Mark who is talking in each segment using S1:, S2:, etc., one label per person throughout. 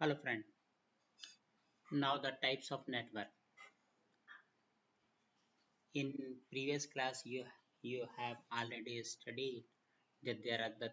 S1: Hello friend. Now the types of network. In previous class you have already studied that there are the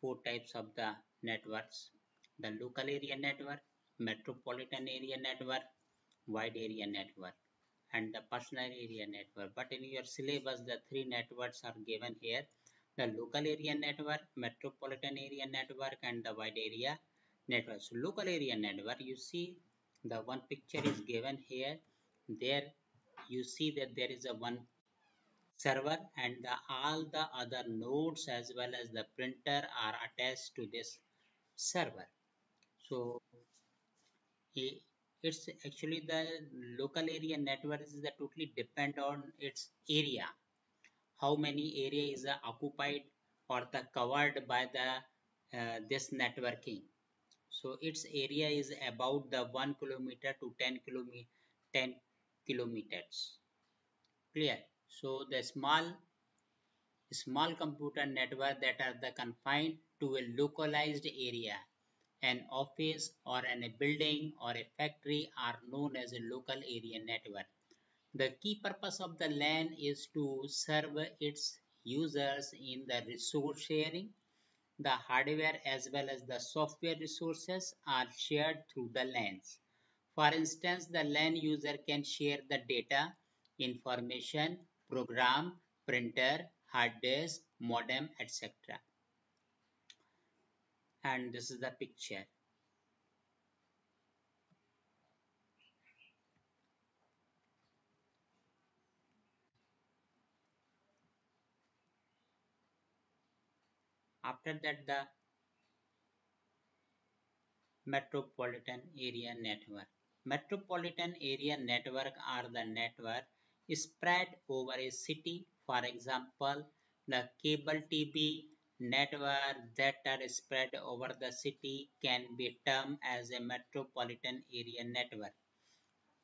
S1: four types of the networks. The local area network, metropolitan area network, wide area network and the personal area network. But in your syllabus the three networks are given here. The local area network, metropolitan area network and the wide area network. So local area network, you see the one picture is given here. There you see that there is a one server and all the other nodes as well as the printer are attached to this server. So it's actually the local area network is the totally depend on its area, how many area is occupied or the covered by the this networking. So its area is about the 1 kilometer to 10 kilometers. Clear? So the small computer network that are the confined to a localized area, an office or a building or a factory are known as a local area network. The key purpose of the LAN is to serve its users in the resource sharing. The hardware as well as the software resources are shared through the LANs. For instance, the LAN user can share the data, information, program, printer, hard disk, modem, etc. And this is the picture. After that, the metropolitan area network. Metropolitan area network are the network spread over a city. For example, the cable TV network that are spread over the city can be termed as a metropolitan area network.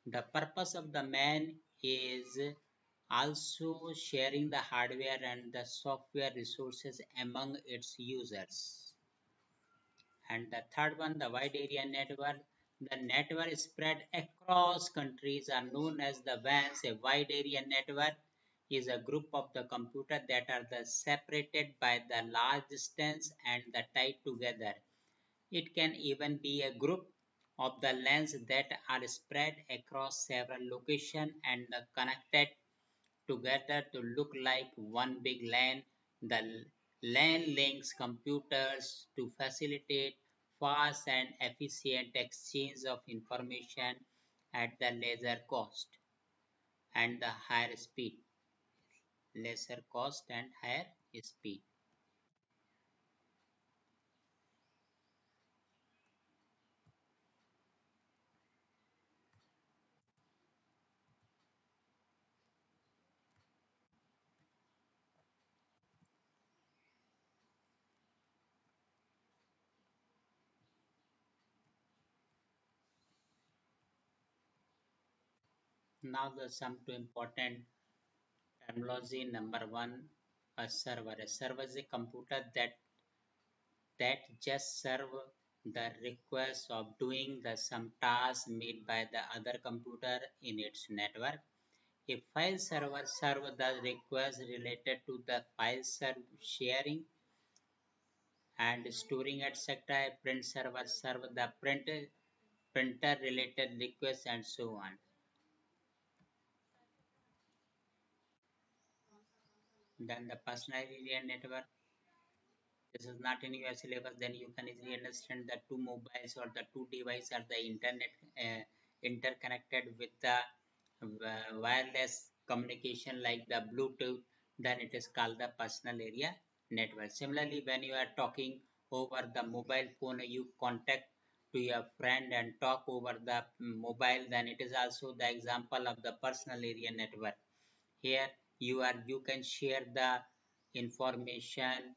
S1: The purpose of the MAN is also sharing the hardware and the software resources among its users. And the third one, the wide area network. The network spread across countries are known as the WANs. A wide area network is a group of the computer that are the separated by the large distance and the tied together. It can even be a group of the LANs that are spread across several locations and connected together to look like one big LAN. The LAN links computers to facilitate fast and efficient exchange of information at the lesser cost and the higher speed. Lesser cost and higher speed. Now the some two important terminology. Number one, a server. A server is a computer that just serve the request of doing the some task made by the other computer in its network. A file server serve the request related to the file sharing and storing etc. A print server serve the printer related requests and so on. Then the personal area network. This is not in your syllabus, then you can easily understand that two mobiles or the two devices are the internet interconnected with the wireless communication like the Bluetooth, then it is called the personal area network. Similarly, when you are talking over the mobile phone, you contact to your friend and talk over the mobile, then it is also the example of the personal area network. Here you can share the information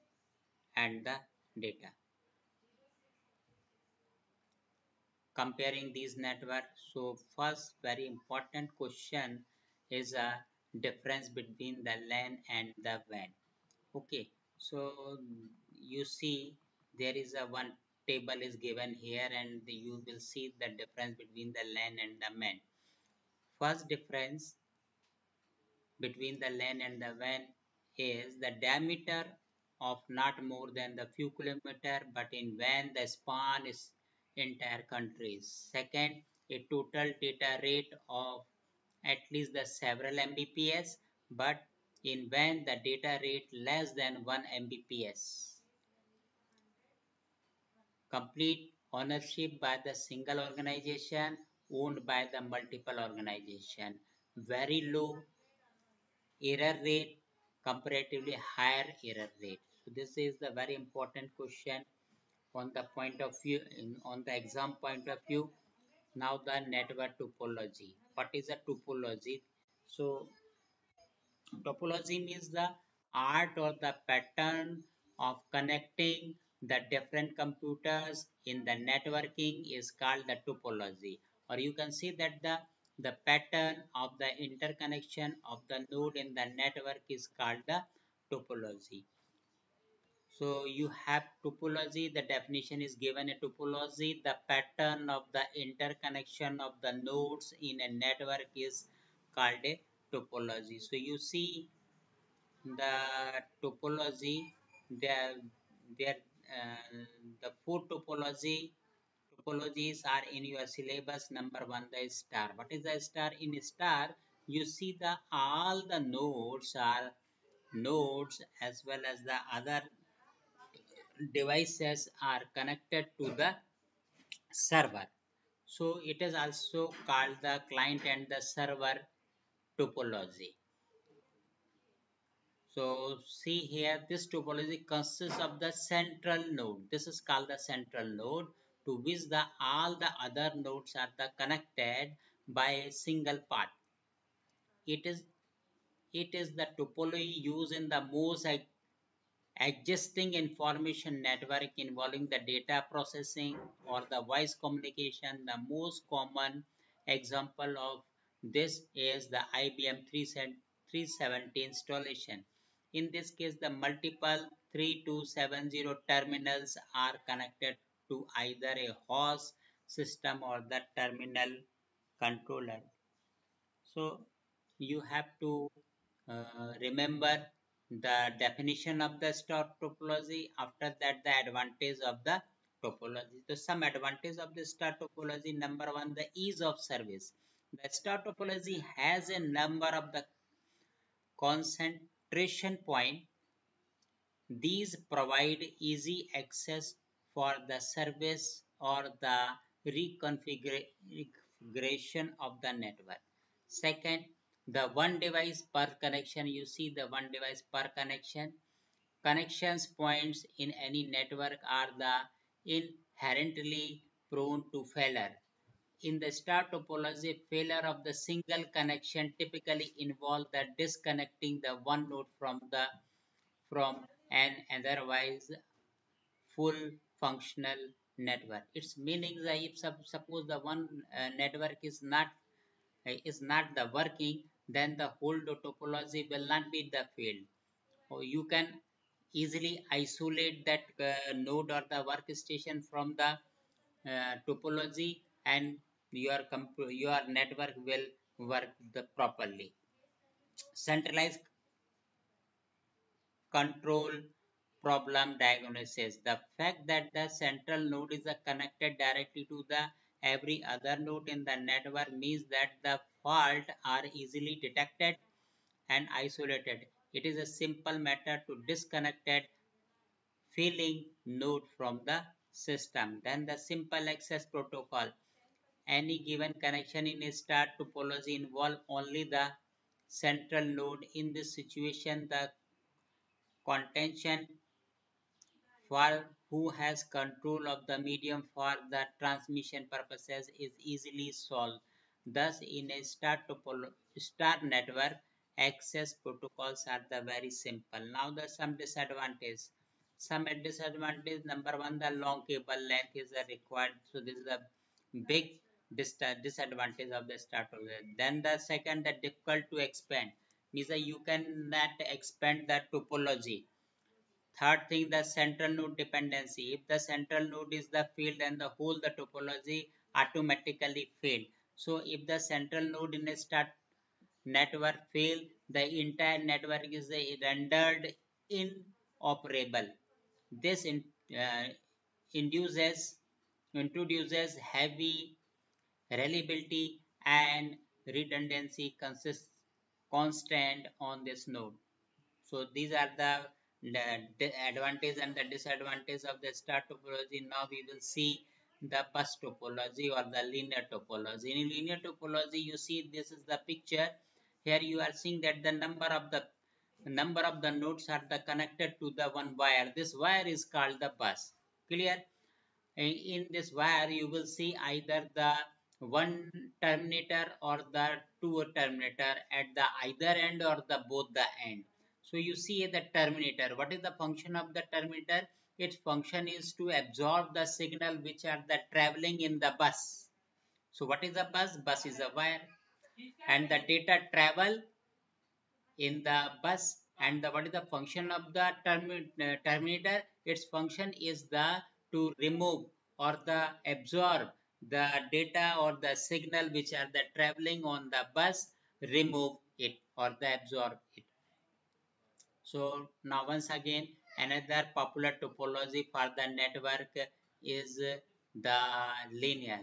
S1: and the data. Comparing these networks. So first very important question is a difference between the LAN and the WAN. Okay, so you see there is a one. table is given here, and you will see the difference between the LAN and the MAN. First difference between the LAN and the WAN is the diameter of not more than the few kilometer, but in WAN the span is entire countries. Second, a total data rate of at least the several Mbps, but in WAN the data rate less than 1 Mbps. Complete ownership by the single organization, owned by the multiple organization. Very low error rate, comparatively higher error rate. So this is the very important question on the point of view, on the exam point of view. Now the network topology. What is a topology? So topology means the art or the pattern of connecting the different computers in the networking is called the topology. Or you can see that the pattern of the interconnection of the node in the network is called the topology. So you have topology, the definition is given a topology, the pattern of the interconnection of the nodes in a network is called a topology. So you see the topology, there there the four topologies are in your syllabus. Number one, the star. What is the star? In star you see the all the nodes are nodes as well as the other devices are connected to the server. So it is also called the client and the server topology. So see here, this topology consists of the central node. This is called the central node, to which the all the other nodes are the connected by a single path. It is the topology used in the most existing information network involving the data processing or the voice communication. The most common example of this is the IBM 370 installation. In this case, the multiple 3270 terminals are connected to either a host system or the terminal controller. So you have to remember the definition of the star topology. After that, the advantage of the topology. So some advantage of the star topology. Number one, the ease of service. The star topology has a number of the concentration point. These provide easy access for the service or the reconfiguration of the network. Second, the one device per connection. You see the one device per connection. Connections points in any network are the inherently prone to failure. In the star topology, failure of the single connection typically involve the disconnecting the one node from an otherwise full functional network. Its meaning that if suppose the one network is not the working, then the whole topology will not be the field. Or you can easily isolate that node or the workstation from the topology, and your network will work properly. Centralized control problem diagnosis. The fact that the central node is connected directly to the every other node in the network means that the fault are easily detected and isolated. It is a simple matter to disconnect that failing node from the system. Then the simple access protocol. Any given connection in a star topology involve only the central node. In this situation, the contention for who has control of the medium for the transmission purposes is easily solved. Thus, in a star network, access protocols are the very simple. Now, the some disadvantage. Some disadvantage. Number one, the long cable length is required. So this is a big disadvantage of the star topology. Then the second, the difficult to expand. Means that you cannot expand the topology. Third thing, the central node dependency. If the central node is the field, then the whole the topology automatically fail. So if the central node in a start network fail, the entire network is rendered inoperable. This uh, induces introduces heavy reliability and redundancy constant on this node. So these are the advantage and the disadvantage of the star topology. Now we will see the bus topology or the linear topology. In linear topology, you see this is the picture. Here you are seeing that the number of the nodes are the connected to the one wire. This wire is called the bus. Clear? In this wire you will see either the one terminator or the two terminator at the either end or the both the end. So you see the terminator. What is the function of the terminator? Its function is to absorb the signal which are the traveling in the bus. So what is a bus? Bus is a wire, and the data travel in the bus. And what is the function of the terminator? Its function is the to remove or the absorb the data or the signal which are the traveling on the bus, remove it or the absorb it. So now once again, another popular topology for the network is the linear.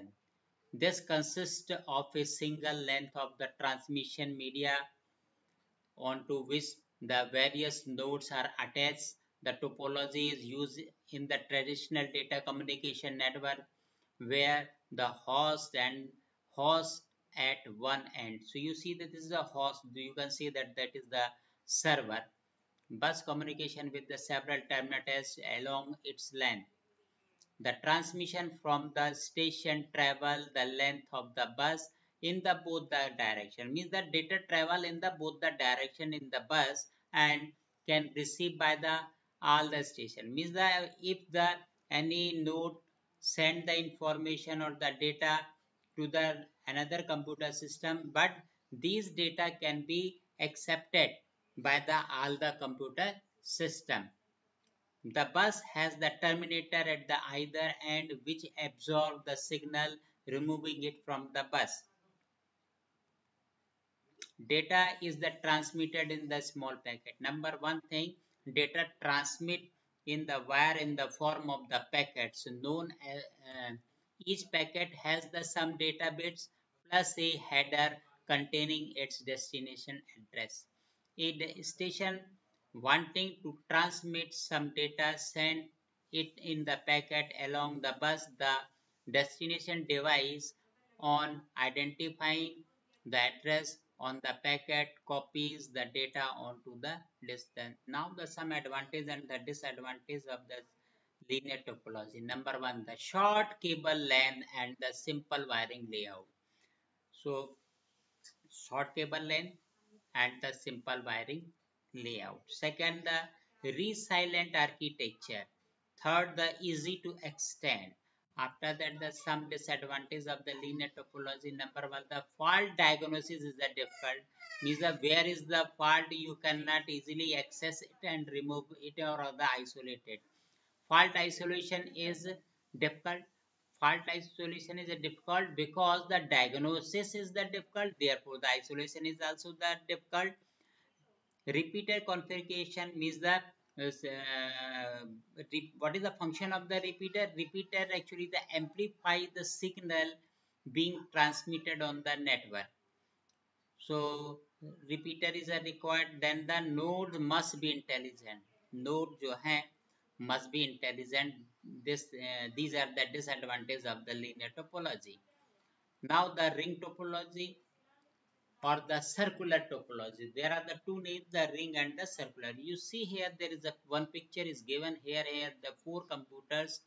S1: This consists of a single length of the transmission media onto which the various nodes are attached. The topology is used in the traditional data communication network where the host at one end. So you see that this is a host. You can see that that is the server. Bus communication with the several terminals along its length. The transmission from the station travel the length of the bus in the both the direction. Means the data travel in the both the direction in the bus and can receive by the all the station. Means that if the any node send the information or the data to the another computer system, but these data can be accepted by the all the computer system. The bus has the terminator at the either end which absorb the signal, removing it from the bus. Data is the transmitted in the small packet. Number one thing, data transmit in the wire in the form of the packets known as each packet has the some data bits plus a header containing its destination address. A station wanting to transmit some data send it in the packet along the bus. The destination device on identifying the address on the packet copies the data onto the distance. Now the some advantage and the disadvantage of the linear topology. Number one, the short cable length and the simple wiring layout. So short cable length and the simple wiring layout. Second, the resilient architecture. Third, the easy to extend. After that, the some disadvantage of the linear topology. Number one, the fault diagnosis is the difficult. Means where is the fault, you cannot easily access it and remove it or the isolate it. Fault isolation is difficult. Fault isolation is difficult because the diagnosis is the difficult. Therefore, the isolation is also the difficult. Repeater configuration means that what is the function of the repeater? Repeater actually the amplify the signal being transmitted on the network. So repeater is a required. Then the node must be intelligent. Node जो है must be intelligent. These are the disadvantages of the linear topology. Now the ring topology or the circular topology. There are the two names, the ring and the circular. You see here there is a one picture is given here the four computers,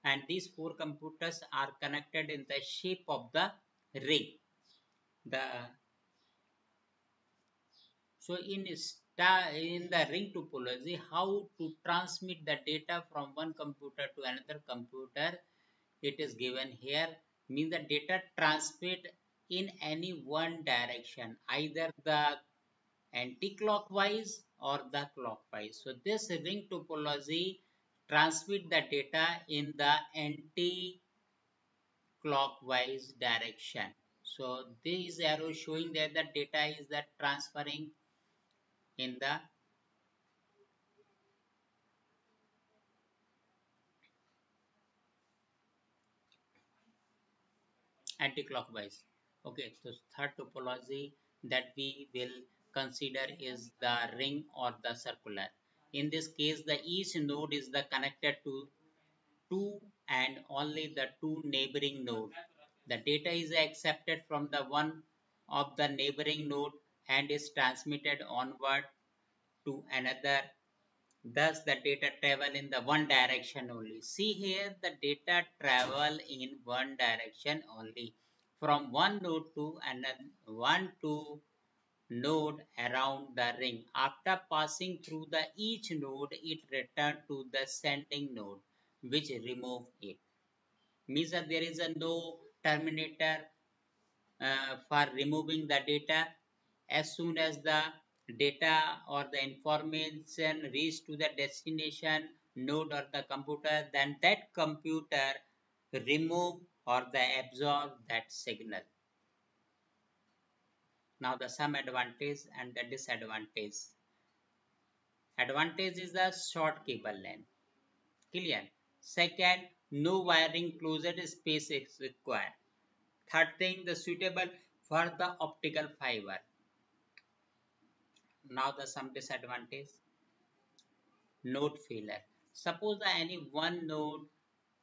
S1: and these four computers are connected in the shape of the ring. The so in the ring topology, how to transmit the data from one computer to another computer, it is given here. Means the data transmit in any one direction, either the anti-clockwise or the clockwise. So this ring topology transmit the data in the anti-clockwise direction. So this arrow showing that the data is that transferring in the anti-clockwise. Okay, so third topology that we will consider is the ring or the circular. In this case, the each node is the connected to two and only the two neighboring node. The data is accepted from the one of the neighboring node and is transmitted onward to another. Thus, the data travel in the one direction only. See here, the data travel in one direction only from one node to another, one to node around the ring. After passing through the each node, it return to the sending node, which remove it. Means that there is a no terminator for removing the data. As soon as the data or the information reach to the destination node or the computer, then that computer remove or the absorb that signal. Now the some advantage and the disadvantage. Advantage is the short cable length. Clear. Second, no wiring closet space is required. Third thing, the suitable for the optical fiber. Now the some disadvantage. Node failure. Suppose that any one node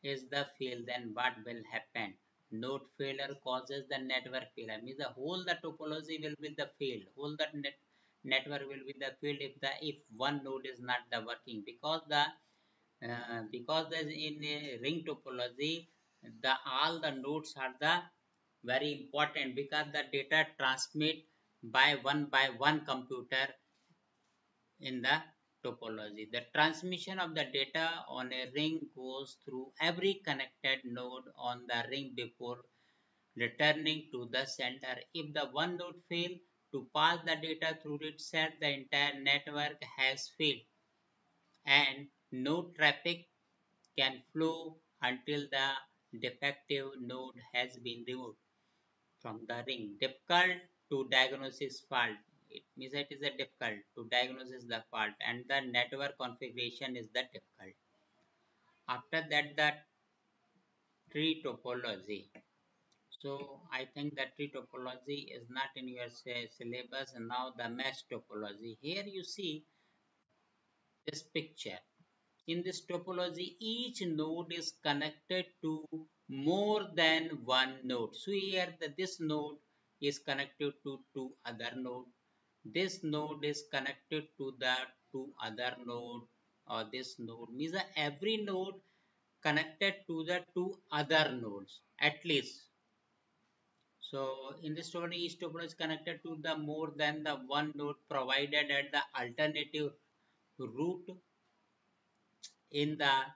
S1: is the fail, then what will happen? Node failure causes the network failure. Means the whole the topology will be the failed. Whole the network will be the failed if one node is not the working, because the in a ring topology the all the nodes are the very important, because the data transmit by one computer in the topology. The transmission of the data on a ring goes through every connected node on the ring before returning to the center. If the one node fails to pass the data through itself, the entire network has failed and no traffic can flow until the defective node has been removed from the ring. Difficult to diagnosis fault. It means it is a difficult to diagnosis the fault, and the network configuration is the difficult. After that, the tree topology. So I think that tree topology is not in your syllabus. And now the mesh topology. Here you see this picture. In this topology, each node is connected to more than one node. So here this node is connected to two other node. This node is connected to the two other node, or this node means that every node connected to the two other nodes at least. So in this topology, each topology is connected to the more than the one node provided at the alternative route. In the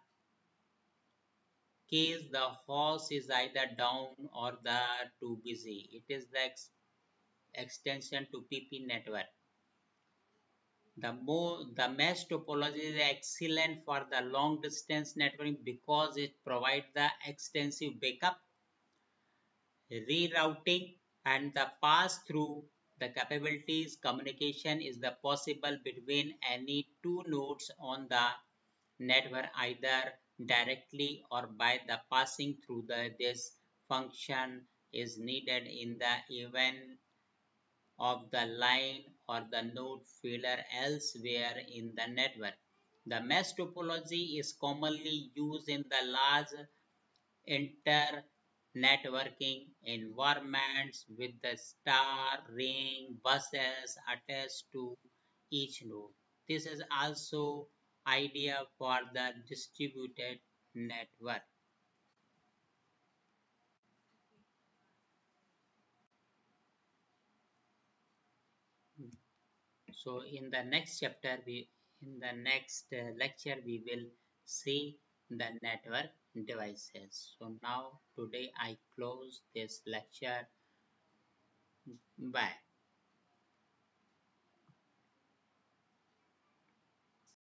S1: case the host is either down or the too busy, it is the extension to PP network. The mesh topology is excellent for the long distance networking because it provides the extensive backup, rerouting, and the pass through the capabilities. Communication is the possible between any two nodes on the network, either directly or by the passing through this function is needed in the event of the line or the node failure elsewhere in the network. The mesh topology is commonly used in the large inter-networking environments with the star ring buses attached to each node. This is also idea for the distributed network. So in the next chapter, in the next lecture, we will see the network devices. So now today I close this lecture. Bye.